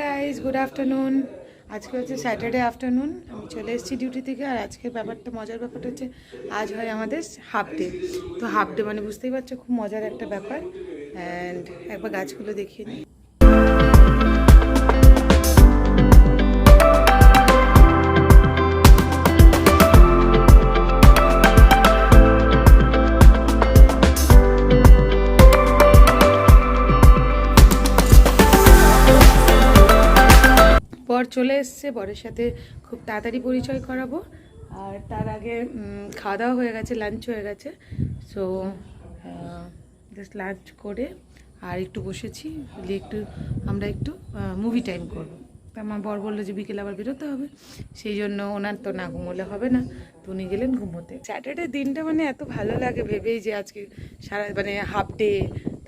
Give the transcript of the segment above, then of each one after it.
Guys good afternoon. আজকে হচ্ছে Saturday afternoon, আমি চলে এসেছি ডিউটি থেকে। আর আজকের ব্যাপারটা, মজার ব্যাপারটা হচ্ছে আজ হয় আমাদের হাফ ডে। তো হাফ ডে মানে বুঝতেই পারছো খুব মজার একটা ব্যাপার। অ্যান্ড একবার গাছগুলো দেখিয়ে নিই। বর চলে এসছে, বরের সাথে খুব তাড়াতাড়ি পরিচয় করাবো। আর তার আগে খাওয়া দাওয়া হয়ে গেছে, লাঞ্চ হয়ে গেছে। সো জাস্ট লাঞ্চ করে আর একটু বসেছি, আমরা একটু মুভি টাইম করবো। তা আমার বর বললো যে বিকেলে আবার বেরোতে হবে, সেই জন্য ওনার তো না ঘুমোলে হবে না, তো উনি গেলেন ঘুমোতে। স্যাটারডে দিনটা মানে এত ভালো লাগে ভেবেই যে আজকে সারা মানে হাফ ডে,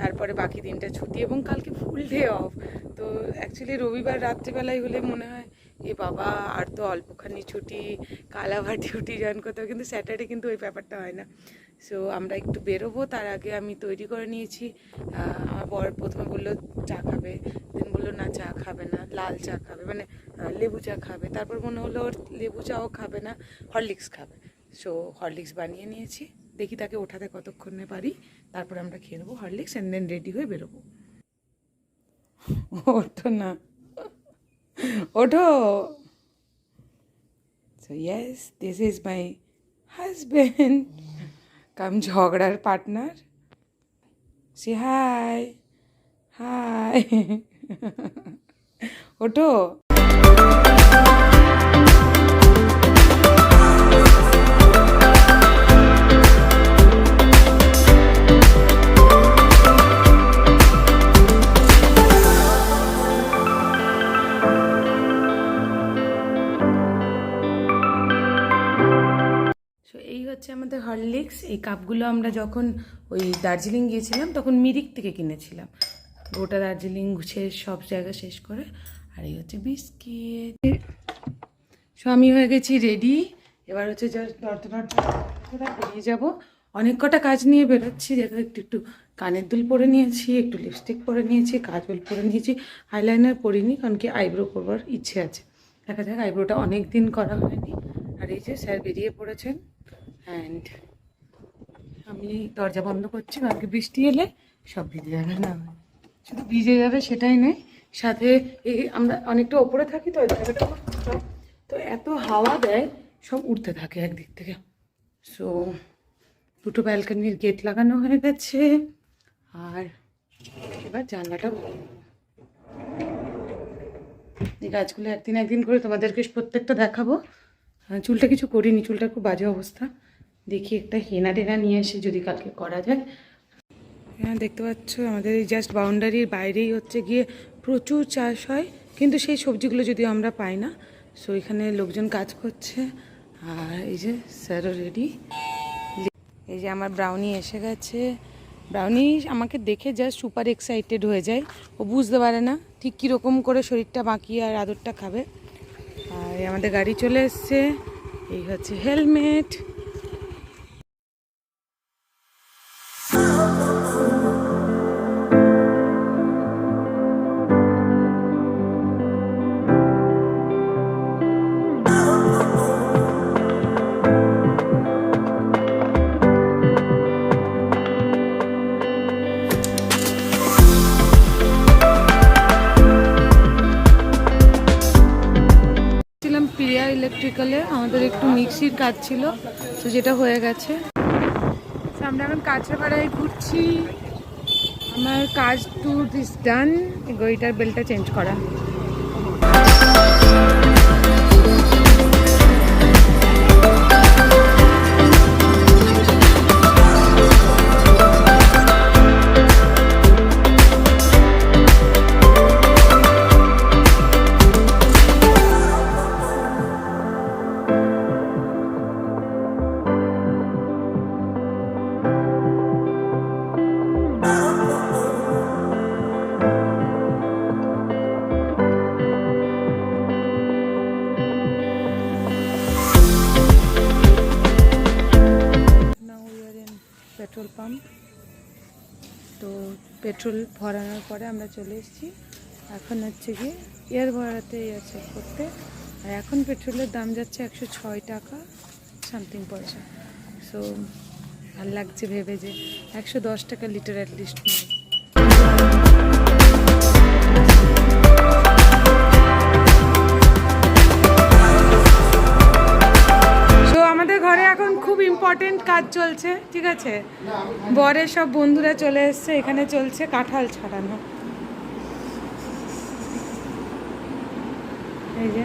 তারপরে বাকি দিনটা ছুটি এবং কালকে ফুল ডে অফ। তো অ্যাকচুয়ালি রবিবার রাত্রিবেলায় হলে মনে হয় এ বাবা আর তো অল্পখানি ছুটি, কাল আবার ডিউটি জয়েন করতে হবে, কিন্তু স্যাটারডে কিন্তু ওই ব্যাপারটা হয় না। সো আমরা একটু বেরোবো, তার আগে আমি তৈরি করে নিয়েছি। আমার বর প্রথমে বললো চা খাবে, দেন বললো না চা খাবে না, লাল চা খাবে, মানে লেবু চা খাবে। তারপর মনে হলো ওর লেবু চাও খাবে না, হরলিক্স খাবে। সো হরলিক্স বানিয়ে নিয়েছি, দেখি তাকে ওঠাতে কতক্ষণে পারি, তারপর আমরা খেয়ে নেবো হরলিক্স অ্যান্ড দেন রেডি হয়ে বেরোবো। ওঠো না, ওঠো। So yes, this is my husband cum ঝগড়ার পার্টনার। সে হাই হাই। ওঠো। হচ্ছে আমাদের হরলিক্স। এই কাপগুলো আমরা যখন ওই দার্জিলিং গিয়েছিলাম তখন মিরিক থেকে কিনেছিলাম, গোটা দার্জিলিং শেষ, সব জায়গা শেষ করে। আর এই হচ্ছে বিস্কিট। সো আমি হয়ে গেছি রেডি, এবার হচ্ছে জাস্ট দরজা বেরিয়ে যাবো। অনেক কটা কাজ নিয়ে বেরোচ্ছি, দেখো একটু একটু কানের দুল পরে নিয়েছি, একটু লিপস্টিক পরে নিয়েছি, কাজল পরে নিয়েছি, আইলাইনার পরিনি কারণ কি আইব্রো করবার ইচ্ছে আছে। দেখা যাক, আইব্রোটা অনেক দিন করা হয়নি। আর এই যে স্যার বেরিয়ে পড়েছেন, অ্যান্ড আমি দরজা বন্ধ করছি কারণ কি বৃষ্টি এলে সব ভিজে যাবে। না শুধু ভিজে যাবে সেটাই নয়, সাথে এই আমরা অনেকটা ওপরে থাকি তো, জায়গাটা তো এত হাওয়া দেয়, সব উঠতে থাকে একদিক থেকে। সো দুটো ব্যালকনির গেট লাগানো হয়ে গেছে, আর এবার জানলাটা, এই গাছগুলো একদিন করে তোমাদেরকে প্রত্যেকটা দেখাবো। চুলটা কিছু করিনি, চুলটা খুব বাজে অবস্থা, দেখি একটা হেনা টেনা নিয়ে এসে যদি কালকে করা যায়। হ্যাঁ দেখতে পাচ্ছ আমাদের এই জাস্ট বাউন্ডারির বাইরেই হচ্ছে গিয়ে প্রচুর চাষ হয়, কিন্তু সেই সবজিগুলো যদিও আমরা পাই না। সো এখানে লোকজন কাজ করছে। আর এই যে স্যারও রেডি। এই যে আমার ব্রাউনি এসে গেছে। ব্রাউনি আমাকে দেখে জাস্ট সুপার এক্সাইটেড হয়ে যায়, ও বুঝতে পারে না ঠিক কীরকম করে শরীরটা বাঁকিয়ে আর আদরটা খাবে। আর আমাদের গাড়ি চলে এসছে, এই হচ্ছে হেলমেট। ইলেকট্রিক্যালে আমাদের একটু মিক্সির কাজ ছিল, তো যেটা হয়ে গেছে। আমরা এখন কাঁচরাপাড়ায় ঘুরছি, আমার কাজ টু দিস ডান। গড়িটার বেলটা চেঞ্জ করা। Petrol pump. তো পেট্রোল ভরানোর পরে আমরা চলে এসেছি। এখন হচ্ছে গিয়ে এয়ার ভরাতে চেক করতে। আর এখন পেট্রোলের দাম যাচ্ছে 106 টাকা সামথিং পয়সা। সো ভাল লাগছে ভেবে যে 110 টাকা লিটার অ্যাটলিস্ট নেই। আমাদের ঘরে এখন খুব ইম্পর্টেন্ট কাজ চলছে, ঠিক আছে? বরের সব বন্ধুরা চলে এসছে, এখানে চলছে কাঁঠাল ছাড়ানো। এই যে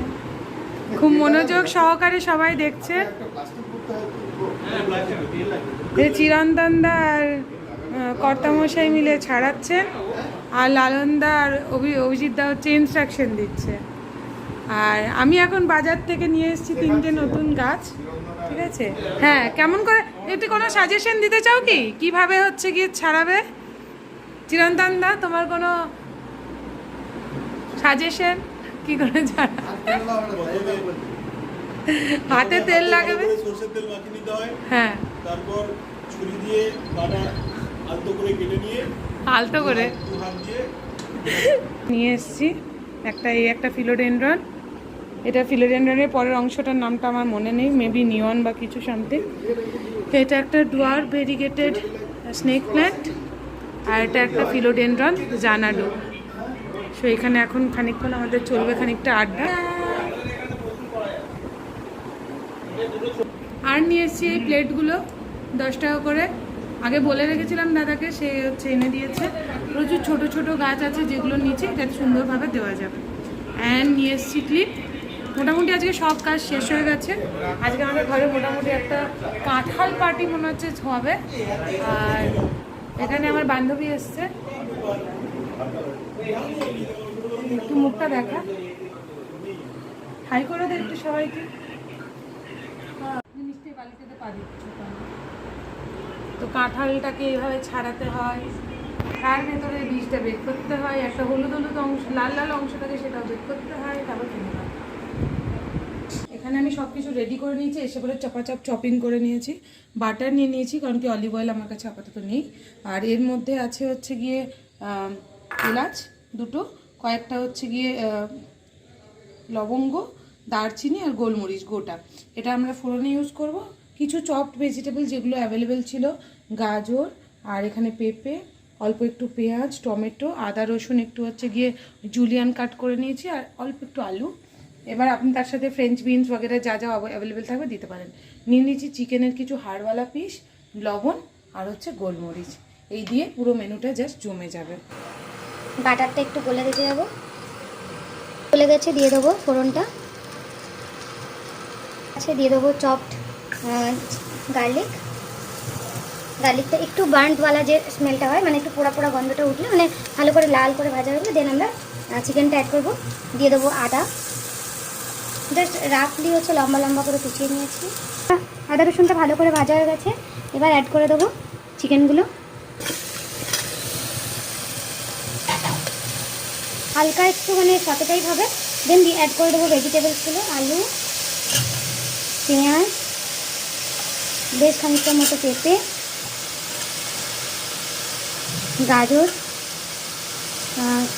খুব মনোযোগ সহকারে সবাই দেখছে। চিরন্তনদা আর কর্তামশাই মিলে ছাড়াচ্ছে, আর লালনদা আর অভিজিৎদা হচ্ছে ইনস্ট্রাকশন দিচ্ছে। আর আমি এখন বাজার থেকে নিয়ে এসেছি 3টে নতুন গাছ, ঠিক আছে? হ্যাঁ, কেমন করে একটু কোনো সাজেশন দিতে চাও কি কিভাবে হচ্ছে গিয়ে ছাড়াবে? চিরন্তনদা, তোমার কোনো সাজেশন কি করে ছাড়া? হাতে তেল লাগবে, সরষের তেল মাখিয়ে নিতে হয়। হ্যাঁ, তারপর ছুরি দিয়ে কাটা আলতো করে কেটে নিয়ে আলতো করে হাত দিয়ে নিয়ে এসেছি। একটা ফিলোডেনড্রন। এটা ফিলোডেনড্রনের পরের অংশটার নামটা আমার মনে নেই, মেবি নিয়ন বা কিছু সামথিং। এটা একটা ডুয়ার ভেরিগেটেড স্নেক প্ল্যান্ট, আর এটা একটা ফিলোডেনড্রন জানাডু। সো এখানে এখন খানিকক্ষণ আমাদের চলবে খানিকটা আড্ডা। আর নিয়ে এসেছি এই প্লেটগুলো 10 টাকা করে। আগে বলে রেখেছিলাম দাদাকে, সে হচ্ছে এনে দিয়েছে। প্রচুর ছোট ছোট গাছ আছে যেগুলো নিচে এটা সুন্দরভাবে দেওয়া যাবে। অ্যান্ড নিয়ে এসেছি ক্লিপ। মোটামুটি আজকে সব কাজ শেষ হয়ে গেছে। আজকে আমাদের ঘরে মোটামুটি একটা কাঁঠাল পার্টি মনে হচ্ছে হবে। আর এখানে আমার বান্ধবী এসছে, একটু মুখটা দেখা, হাই করে দে একটু সবাইকে। মিষ্টি বালিতে পারি। তো কাঁঠালটাকে এইভাবে ছাড়াতে হয়, তার ভেতরে বীজটা বের করতে হয়, একটা হলুদ হলুদ অংশ, লাল লাল অংশটাকে সেটাও বের করতে হয়, তারপর কিনে হয়। এখানে আমি সব কিছু রেডি করে নিয়েছি, এসে বলে চপাচপ চপিং করে নিয়েছি। বাটার নিয়ে নিয়েছি, কারণ কি অলিভ অয়েল আমার কাছে আপাতত নেই। আর এর মধ্যে আছে হচ্ছে গিয়ে এলাচ দুটো, কয়েকটা হচ্ছে গিয়ে লবঙ্গ, দারচিনি আর গোলমরিচ গোটা। এটা আমরা ফোড়নে ইউজ করব। কিছু চপড ভেজিটেবল যেগুলো অ্যাভেলেবেল ছিল, গাজর আর এখানে পেঁপে, অল্প একটু পেঁয়াজ, টমেটো, আদা রসুন একটু হচ্ছে গিয়ে জুলিয়ান কাট করে নিয়েছি, আর অল্প একটু আলু। এবার আপনি তার সাথে ফ্রেঞ্চ বিনস বগেরা যা যা অ্যাভেলেবেল থাকবে দিতে পারেন। নিয়ে নিয়েছি চিকেনের কিছু হাড়ওয়ালা পিস, লবণ আর হচ্ছে গোলমরিচ। এই দিয়ে পুরো মেনুটা জাস্ট জমে যাবে। বাটারটা একটু গলে দিতে যাবো, গলে গেছে, দিয়ে দেবো ফোড়নটা। আচ্ছা, দিয়ে দেবো চপড গার্লিকটা একটু বার্নডওয়ালা যে স্মেলটা হয়, মানে একটু পোড়া পোড়া গন্ধটা উঠলে, মানে ভালো করে লাল করে ভাজা হলে দেন আমরা চিকেনটা অ্যাড করবো। দিয়ে দেবো আদা, জাস্ট রাফলি হচ্ছে লম্বা লম্বা করে কুচিয়ে নিয়েছি। আদা রসুনটা ভালো করে ভাজা হয়ে গেছে, এবার অ্যাড করে দেবো চিকেনগুলো। হালকা একটু মানে সতেটাই হবে, দেন অ্যাড করে দেবো ভেজিটেবলসগুলো, আলু, পেঁয়াজ, বেশ খানিকটার মতো পেঁপে, গাজর,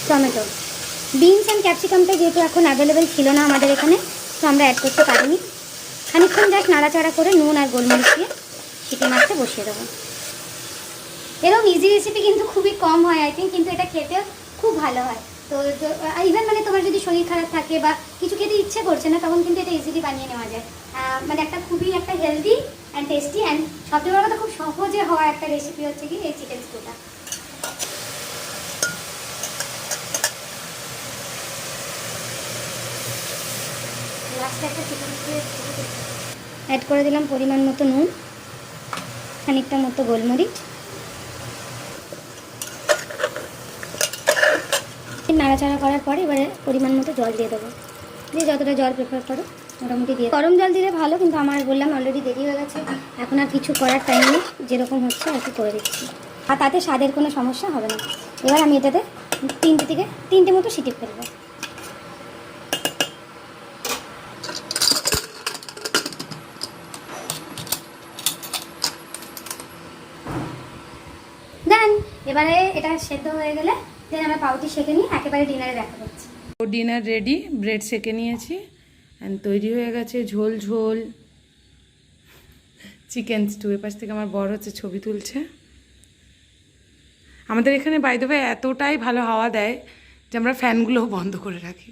টমেটো। বিনস অ্যান্ড ক্যাপসিকামটা যেহেতু এখন অ্যাভেলেবেল ছিল না আমাদের এখানে, তো আমরা অ্যাড করতে পারিনি। খানিকক্ষণ জাস্ট নাড়াচাড়া করে নুন আর গোলমরিচ দিয়ে সিটি মাছটা বসিয়ে দেবো। এরকম ইজি রেসিপি কিন্তু খুবই কম হয় আই থিঙ্ক, কিন্তু এটা খেতে খুব ভালো হয়। তো ইভেন মানে তোমার যদি শরীর খারাপ থাকে বা কিছু খেতে ইচ্ছে করছে না, তখন কিন্তু এটা ইজিলি বানিয়ে নেওয়া যায়। মানে খুবই একটা হেলদি অ্যান্ড টেস্টি অ্যান্ড সবচেয়ে বড় কথা খুব সহজে হওয়া একটা রেসিপি হচ্ছে কি এই চিকেন স্টুটা। লাস্টে একটা চিকেন অ্যাড করে দিলাম, পরিমাণ মতো নুন, খানিকটা মতো গোলমরিচ। নাড়াচাড়া করার পরে এবারে পরিমাণ মতো জল দিয়ে দেবো, দিয়ে যতটা জল প্রেফার করো মোটামুটি দিয়ে। গরম জল দিলে ভালো, কিন্তু আমার বললাম অলরেডি দেরি হয়ে গেছে, এখন আর কিছু করার টাইম নেই, যেরকম হচ্ছে আর কি করে দিচ্ছি। আর তাতে স্বাদের কোনো সমস্যা হবে না। এবার আমি এটাতে 3টে মতো সিটি ফেলবো। এবারে এটা সেদ্ধ হয়ে গেলে দেন আমরা পাউটি সেঁকে নিয়ে একেবারে ডিনারে দেখা করছি। ডিনার রেডি, ব্রেড সেকে নিয়েছি অ্যান্ড তৈরি হয়ে গেছে ঝোল ঝোল চিকেন স্টু। এপাশ থেকে আমার বর হচ্ছে ছবি তুলছে। আমাদের এখানে বাই দ্য ওয়ে এতটাই ভালো হাওয়া দেয় যে আমরা ফ্যানগুলোও বন্ধ করে রাখি।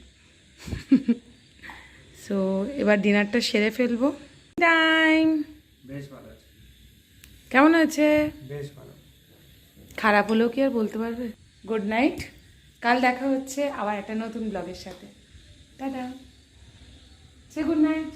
সো এবার ডিনারটা সেরে ফেলবো। টাইম বেশ ভালো আছে, কেমন আছে? বেশ ভালো। খারাপ হলেও কি আর বলতে পারবে? গুড নাইট, কাল দেখা হচ্ছে আবার একটা নতুন ব্লগের সাথে। টাটা, সে গুড নাইট।